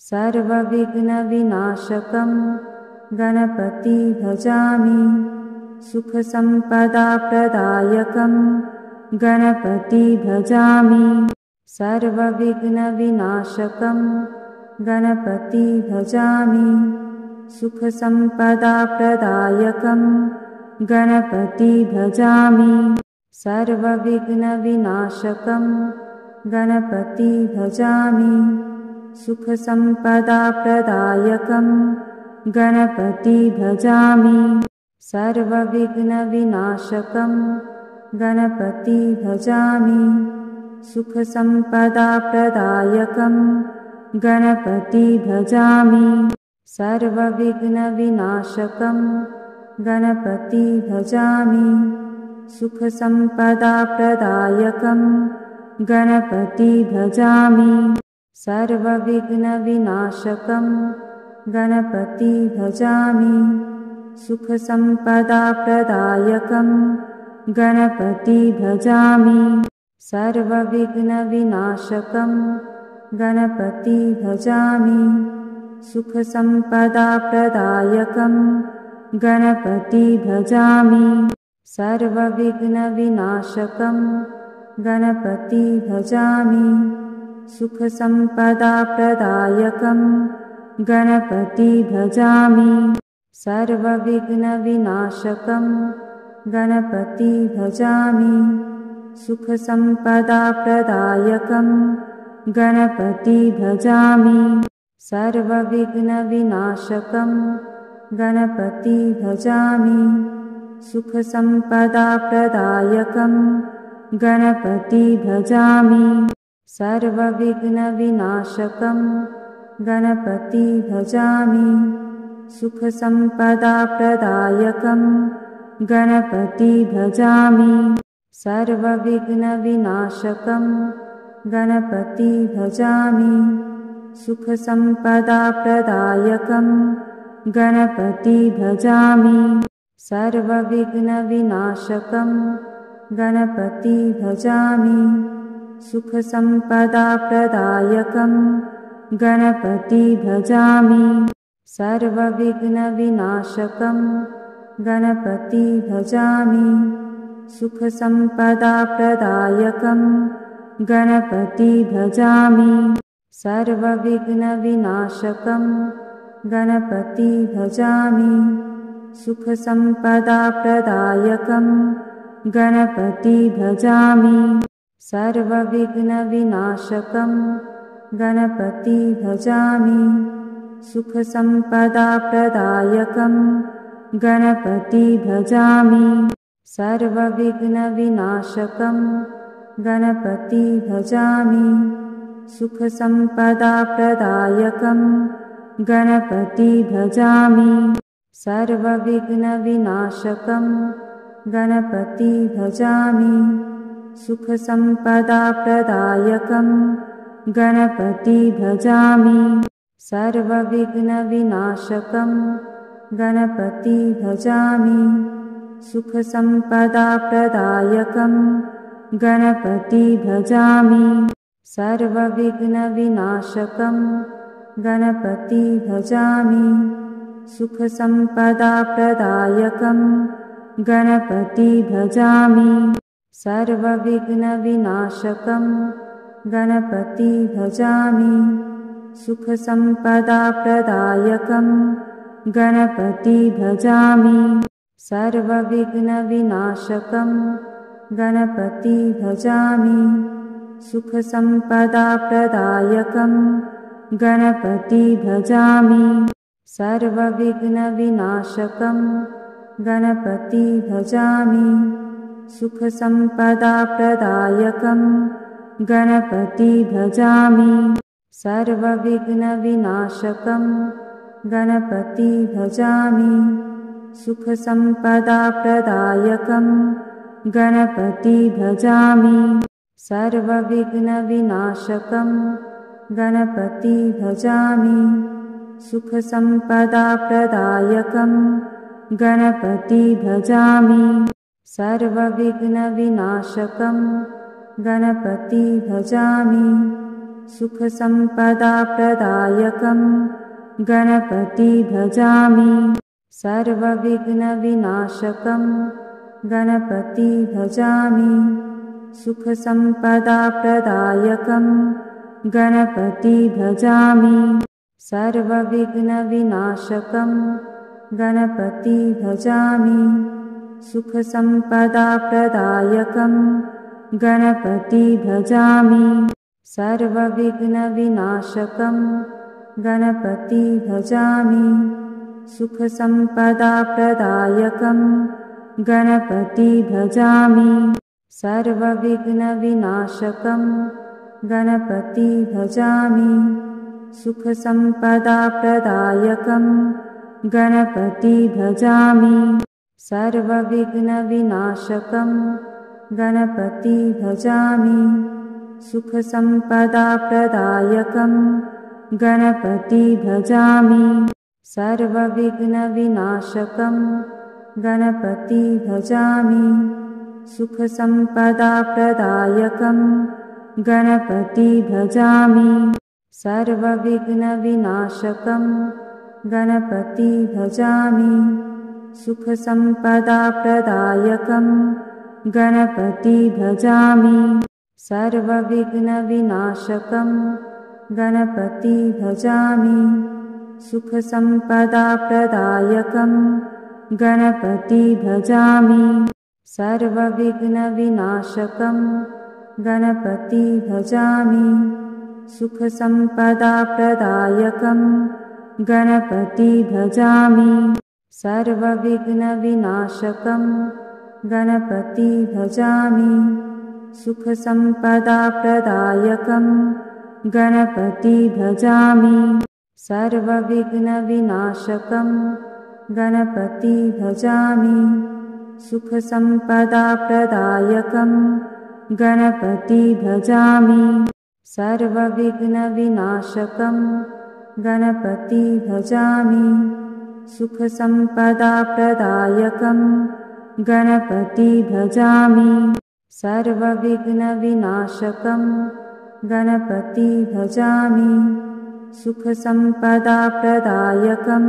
सर्वविघ्नविनाशकं Ganapati भजामि। सुखसम्पदाप्रदायकं Ganapati भजामि। सर्वविघ्नविनाशकं Ganapati भजामि। सुखसम्पदाप्रदायकं Ganapati भजामि। सर्वविघ्नविनाशकं Ganapati भजामि। सुखसम्पदाप्रदायकं Ganapati भजामि। सर्वविघ्नविनाशकं Ganapati भजामि। सुखसम्पदाप्रदायकं Ganapati भजामि। सर्वविघ्नविनाशकं Ganapati भजामि। सुखसम्पदाप्रदायकं Ganapati भजामि। सर्वविघ्नविनाशकं Ganapati भजामि। सुखसम्पदाप्रदायकं Ganapati भजामि। सर्वविघ्नविनाशकं Ganapati भजामि। सुखसम्पदाप्रदायकं Ganapati भजामि। सर्वविघ्नविनाशकं Ganapati भजामि। सुखसम्पदाप्रदायकं Ganapati भजामि। सर्वविघ्नविनाशकं Ganapati भजामि। सुखसम्पदाप्रदायकं Ganapati भजामि। सर्वविघ्नविनाशकं Ganapati भजामि। सुखसम्पदाप्रदायकं Ganapati भजामि। सर्वविघ्नविनाशकं Ganapati भजामि। सुखसम्पदाप्रदायकं Ganapati भजामि। सर्वविघ्नविनाशकं Ganapati भजामि। सुखसम्पदाप्रदायकं Ganapati भजामि। सर्वविघ्नविनाशकं Ganapati भजामि। सुखसम्पदाप्रदायकं Ganapati भजामि। सर्वविघ्नविनाशकं Ganapati भजामि। सुखसम्पदाप्रदायकं Ganapati भजामि। सर्वविघ्नविनाशकं Ganapati भजामि। सुखसम्पदाप्रदायकं Ganapati भजामि। सर्वविघ्नविनाशकं Ganapati भजामि। सुखसम्पदाप्रदायकं Ganapati भजामि। सर्वविघ्नविनाशकं Ganapati भजामि। सुखसम्पदाप्रदायकं Ganapati भजामि। सर्वविघ्नविनाशकं Ganapati भजामि। सुखसम्पदाप्रदायकं Ganapati भजामि। सर्वविघ्नविनाशकं Ganapati भजामि। सुखसम्पदाप्रदायकं Ganapati भजामि। सर्वविघ्नविनाशकं Ganapati भजामि। सुखसम्पदाप्रदायकं Ganapati भजामि। सर्वविघ्नविनाशकं Ganapati भजामि। सुखसम्पदाप्रदायकं Ganapati भजामि। सर्वविघ्नविनाशकं Ganapati भजामि। सुखसम्पदाप्रदायकं Ganapati भजामि। सर्वविघ्नविनाशकं Ganapati भजामि। सुखसम्पदाप्रदायकं Ganapati भजामि। सर्वविघ्नविनाशकं Ganapati भजामि। सुखसम्पदाप्रदायकं Ganapati भजामि। सर्वविघ्नविनाशकं Ganapati भजामि। सुखसम्पदाप्रदायकं Ganapati भजामि। सर्वविघ्नविनाशकं Ganapati भजामि। सुखसम्पदाप्रदायकं Ganapati भजामि सर्वविघ्नविनाशकं Ganapati भजामि सुखसम्पदाप्रदायकं Ganapati भजामि सर्वविघ्नविनाशकं Ganapati भजामि सुखसम्पदाप्रदायकं Ganapati भजामि सर्वविघ्नविनाशकं Ganapati भजामि सुखसम्पदाप्रदायकं Ganapati भजामि सर्वविघ्नविनाशकं Ganapati भजामि सुखसम्पदाप्रदायकं Ganapati भजामि सर्वविघ्नविनाशकं Ganapati भजामि सुखसम्पदाप्रदायकं Ganapati भजामि सर्वविघ्नविनाशकं Ganapati भजामि सुखसम्पदाप्रदायकं Ganapati भजामि सर्वविघ्नविनाशकं Ganapati भजामि सुखसम्पदाप्रदायकं Ganapati भजामि सर्वविघ्नविनाशकं Ganapati भजामि सुखसम्पदाप्रदायकं Ganapati भजामि सर्वविघ्नविनाशकं Ganapati भजामि सुखसम्पदाप्रदायकं Ganapati भजामि सर्वविघ्नविनाशकं Ganapati भजामि सुखसम्पदाप्रदायकं Ganapati भजामि सर्वविघ्नविनाशकं Ganapati भजामि सुखसम्पदाप्रदायकं Ganapati भजामि सर्वविघ्नविनाशकं Ganapati भजामि सुखसम्पदाप्रदायकं Ganapati भजामि सर्वविघ्नविनाशकं Ganapati भजामि सुखसम्पदाप्रदायकं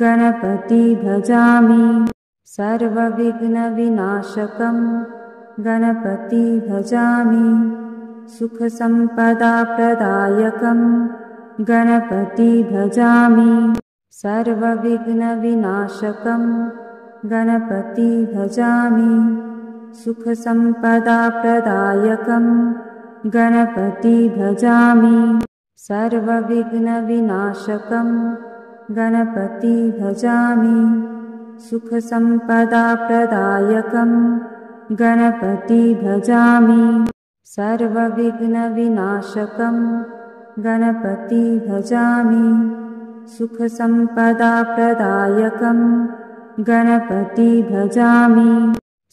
Ganapati भजामि सर्वविघ्नविनाशकं Ganapati भजामि सुखसम्पदाप्रदायकं Ganapati भजामि सर्वविघ्नविनाशकं Ganapati भजामि सुखसम्पदाप्रदायकं Ganapati भजामि सर्वविघ्नविनाशकं Ganapati भजामि सुखसम्पदाप्रदायकं Ganapati भजामि सर्वविघ्नविनाशकं Ganapati भजामि सुखसम्पदाप्रदायकं Ganapati भजामि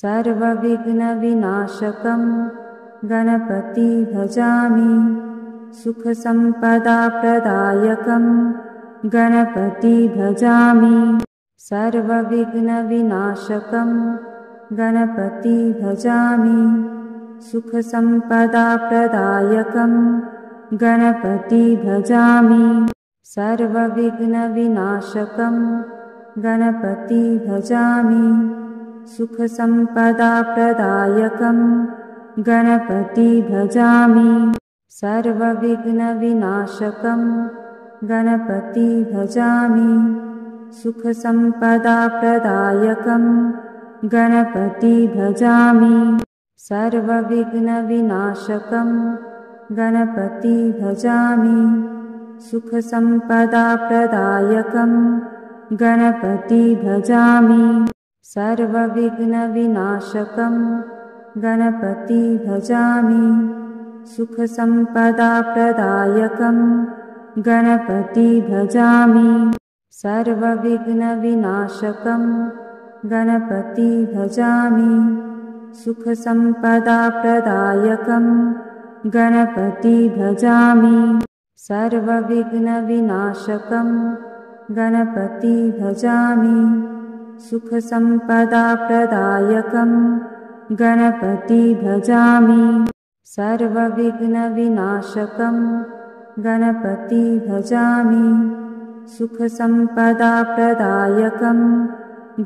सर्वविघ्नविनाशकं Ganapati भजामि सुखसम्पदाप्रदायकं Ganapati भजामि सर्वविघ्नविनाशकं Ganapati भजामि सुखसम्पदाप्रदायकं Ganapati भजामि सर्वविघ्नविनाशकं Ganapati भजामि सुखसम्पदाप्रदायकं Ganapati भजामि सर्वविघ्नविनाशकं Ganapati भजामि सुखसम्पदाप्रदायकं Ganapati भजामि सर्वविघ्नविनाशकं Ganapati भजामि सुखसम्पदाप्रदायकं Ganapati भजामि सर्वविघ्नविनाशकं Ganapati भजामि सुखसम्पदाप्रदायकं Ganapati भजामि सर्वविघ्नविनाशकं Ganapati भजामि सुखसम्पदाप्रदायकं Ganapati भजामि सर्वविघ्नविनाशकं Ganapati भजामि सुखसम्पदाप्रदायकं Ganapati भजामि सर्वविघ्नविनाशकं Ganapati भजामि। सुखसम्पदाप्रदायकं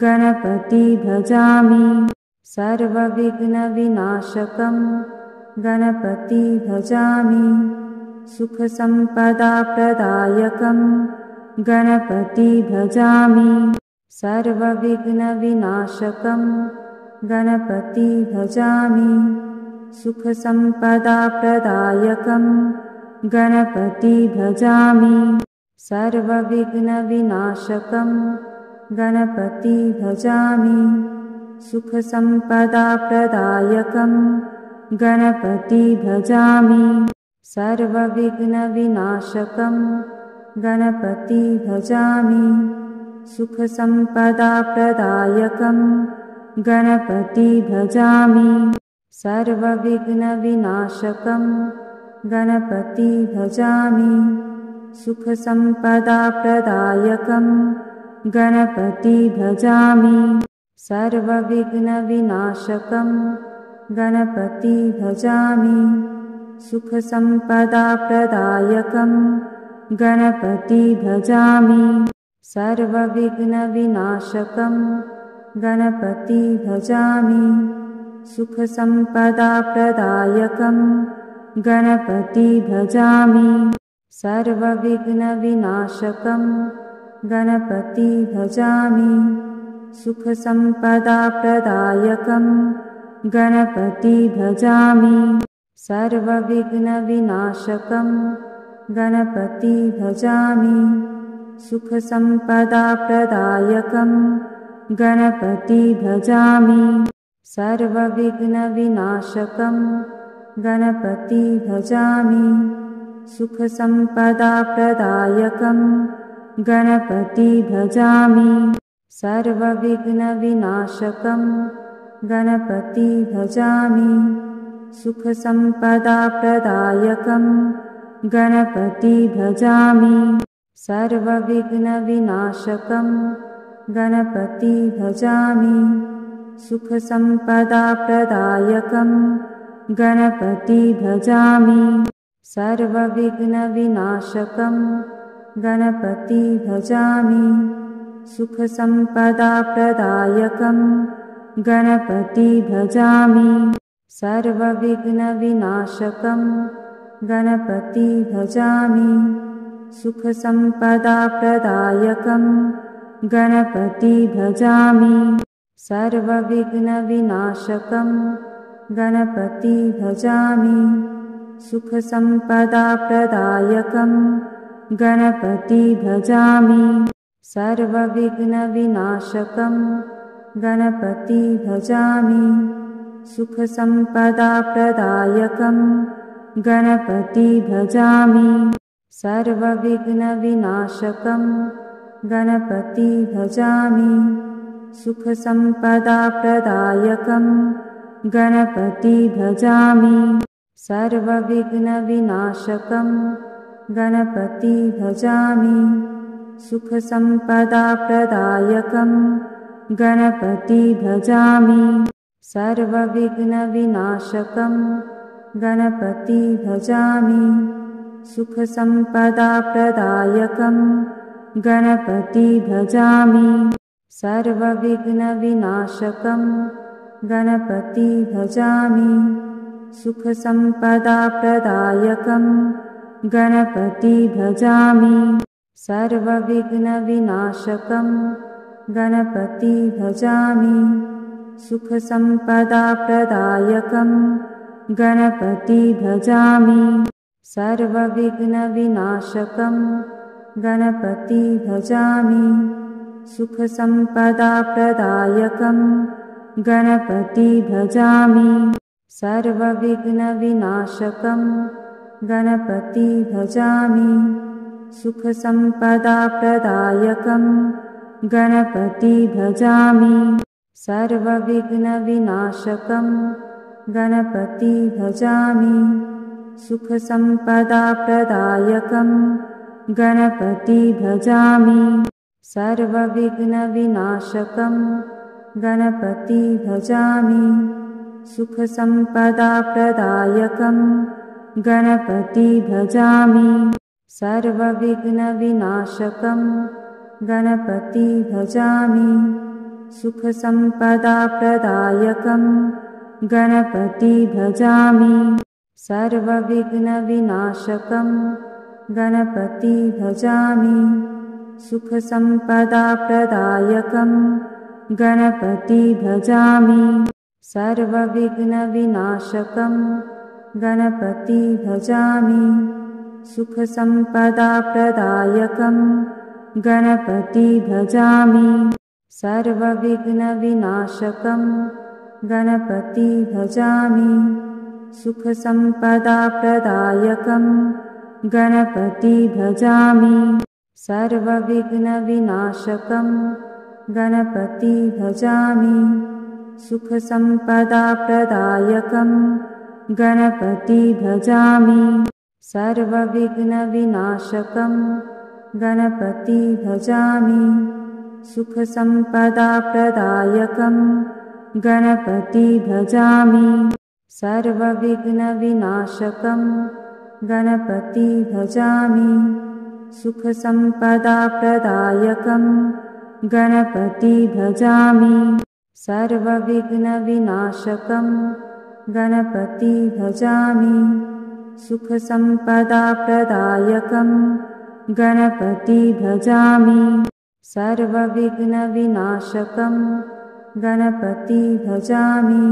Ganapati भजामि। सर्वविघ्नविनाशकं Ganapati भजामि। सुखसम्पदाप्रदायकं Ganapati भजामि। सर्वविघ्नविनाशकं Ganapati भजामि। सुखसम्पदाप्रदायकं Ganapati भजामि। सर्वविघ्नविनाशकं Ganapati भजामि। सुखसम्पदाप्रदायकं Ganapati भजामि। सर्वविघ्नविनाशकं Ganapati भजामि। सुखसम्पदाप्रदायकं Ganapati भजामि। सर्वविघ्नविनाशकं Ganapati भजामि। सुखसम्पदाप्रदायकं Ganapati भजामि। सर्वविघ्नविनाशकं Ganapati भजामि। सुखसम्पदाप्रदायकं Ganapati भजामि। सर्वविघ्नविनाशकं Ganapati भजामि। सुखसम्पदाप्रदायकं Ganapati भजामि। सर्वविघ्नविनाशकं Ganapati भजामि। सुखसम्पदाप्रदायकं Ganapati भजामि। सर्वविघ्नविनाशकं Ganapati भजामि। सुखसम्पदाप्रदायकं Ganapati भजामि। सर्वविघ्नविनाशकं Ganapati भजामि। सुखसम्पदाप्रदायकं Ganapati भजामि। सर्वविघ्नविनाशकं Ganapati भजामि। सुखसम्पदाप्रदायकं Ganapati भजामि। सर्वविघ्नविनाशकं Ganapati भजामि। सुखसम्पदाप्रदायकं Ganapati भजामि। सर्वविघ्नविनाशकं Ganapati भजामि। सुखसम्पदाप्रदायकं Ganapati भजामि। सर्वविघ्नविनाशकं Ganapati भजामि। सुखसम्पदाप्रदायकं Ganapati भजामि। सर्वविघ्नविनाशकं Ganapati भजामि। सुखसम्पदाप्रदायकं Ganapati भजामि। सर्वविघ्नविनाशकं Ganapati भजामि। सुखसम्पदाप्रदायकं Ganapati भजामि। सर्वविघ्नविनाशकं Ganapati भजामि। सुखसम्पदाप्रदायकं Ganapati भजामि। सर्वविघ्नविनाशकं Ganapati भजामि। सुखसम्पदाप्रदायकं Ganapati भजामि। सर्वविघ्नविनाशकं Ganapati भजामि। सुखसम्पदाप्रदायकं Ganapati भजामि। सर्वविघ्नविनाशकं Ganapati भजामि। सुखसम्पदाप्रदायकं Ganapati भजामि। सर्वविघ्नविनाशकं Ganapati भजामि। सुखसम्पदाप्रदायकं Ganapati भजामि। सर्वविघ्नविनाशकं Ganapati भजामि। सुखसम्पदाप्रदायकं Ganapati भजामि। सर्वविघ्नविनाशकं Ganapati भजामि। सुखसम्पदाप्रदायकं Ganapati भजामि। सर्वविघ्नविनाशकं Ganapati भजामि। सुखसम्पदाप्रदायकं Ganapati भजामि। सर्वविघ्नविनाशकं Ganapati भजामि। सुखसम्पदाप्रदायकं Ganapati भजामि सर्वविघ्नविनाशकं Ganapati भजामि सुखसम्पदाप्रदायकं Ganapati भजामि सर्वविघ्नविनाशकं Ganapati भजामि सुखसम्पदाप्रदायकं Ganapati भजामि सर्वविघ्नविनाशकं Ganapati भजामि सुखसम्पदाप्रदायकं Ganapati भजामि सर्वविघ्नविनाशकं Ganapati भजामि सुखसम्पदाप्रदायकं Ganapati भजामि सर्वविघ्नविनाशकं Ganapati भजामि सुखसम्पदाप्रदायकं Ganapati भजामि सर्वविघ्नविनाशकं Ganapati भजामि सुखसम्पदाप्रदायकं Ganapati भजामि सर्वविघ्नविनाशकं Ganapati भजामि सुखसम्पदाप्रदायकं Ganapati भजामि सर्वविघ्नविनाशकं Ganapati भजामि सुखसम्पदाप्रदायकं Ganapati भजामि सर्वविघ्नविनाशकं Ganapati भजामि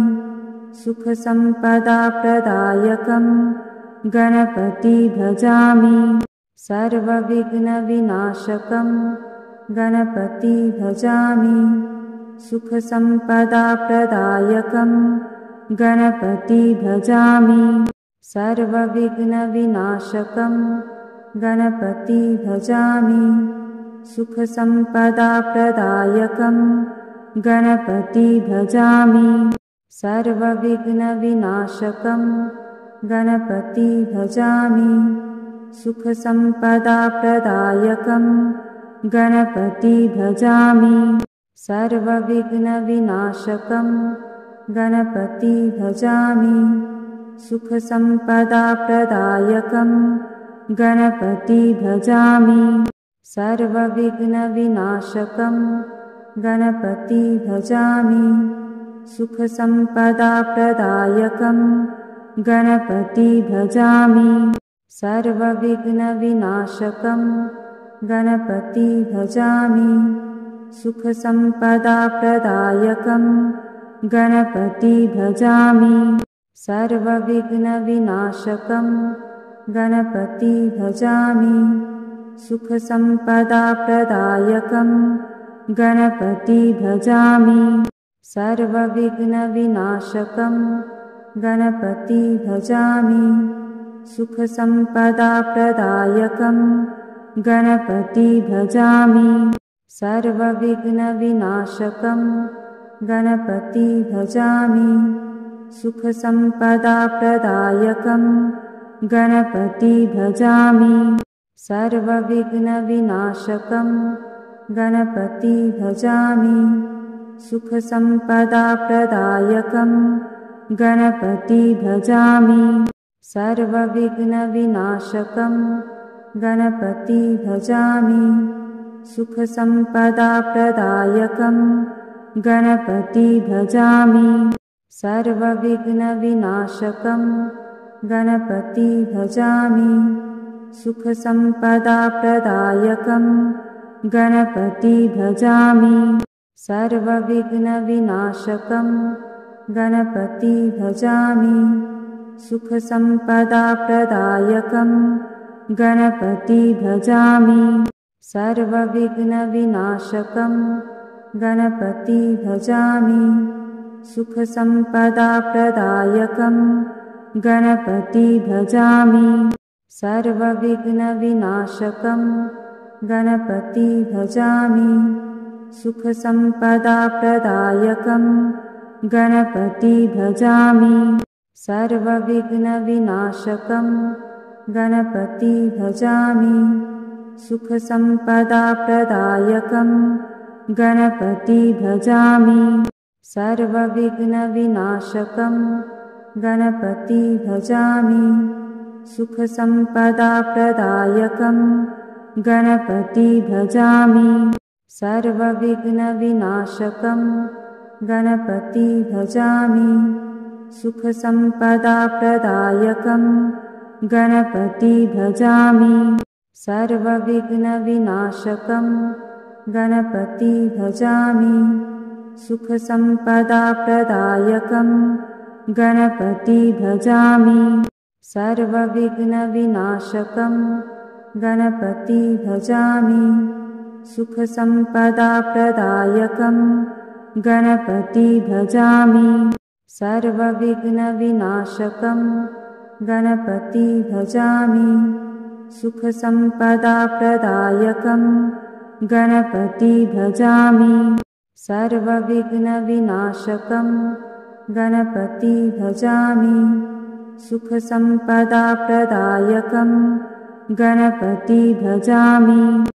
सुखसम्पदाप्रदायकं Ganapati भजामि सर्वविघ्नविनाशकं Ganapati भजामि सुखसम्पदाप्रदायकं Ganapati भजामि सर्वविघ्नविनाशकं Ganapati भजामि सुखसम्पदाप्रदायकं Ganapati भजामि सर्वविघ्नविनाशकं Ganapati भजामि सुखसम्पदाप्रदायकं Ganapati भजामि सर्वविघ्नविनाशकं Ganapati भजामि सुखसम्पदाप्रदायकं Ganapati भजामि सर्वविघ्नविनाशकं Ganapati भजामि सुखसम्पदाप्रदायकं Ganapati भजामि सर्वविघ्नविनाशकं Ganapati भजामि सुखसम्पदाप्रदायकं Ganapati भजामि सर्वविघ्नविनाशकं Ganapati भजामि सुखसम्पदाप्रदायकं Ganapati भजामि सर्वविघ्नविनाशकं Ganapati भजामि सुखसम्पदाप्रदायकं Ganapati भजामि सर्वविघ्नविनाशकं Ganapati भजामि सुखसम्पदाप्रदायकं Ganapati भजामि सर्वविघ्नविनाशकं Ganapati भजामि सुखसम्पदाप्रदायकं Ganapati भजामि सर्वविघ्नविनाशकं Ganapati भजामि सुखसम्पदाप्रदायकं Ganapati भजामि सर्वविघ्नविनाशकं Ganapati भजामि सुखसम्पदाप्रदायकं Ganapati भजामि सर्वविघ्नविनाशकं Ganapati भजामि सुखसम्पदाप्रदायकं Ganapati भजामि सर्वविघ्नविनाशकं Ganapati भजामि सुखसम्पदाप्रदायकं Ganapati भजामि सर्वविघ्नविनाशकं Ganapati भजामि सुखसम्पदाप्रदायकं Ganapati भजामि सर्वविघ्नविनाशकं Ganapati भजामि सुखसम्पदाप्रदायकं Ganapati भजामि सर्वविघ्नविनाशकं Ganapati भजामि। सुखसम्पदाप्रदायकं Ganapati भजामि। सर्वविघ्नविनाशकं Ganapati भजामि। सुखसम्पदाप्रदायकं Ganapati भजामि। सर्वविघ्नविनाशकं Ganapati भजामि। सुखसम्पदाप्रदायकं Ganapati भजामि। सर्वविघ्नविनाशकं Ganapati भजामि। सुखसम्पदाप्रदायकं Ganapati भजामि। सर्वविघ्नविनाशकं Ganapati भजामि। सुखसम्पदाप्रदायकं Ganapati भजामि। सर्वविघ्नविनाशकं Ganapati भजामि। सुखसम्पदाप्रदायकं Ganapati भजामि।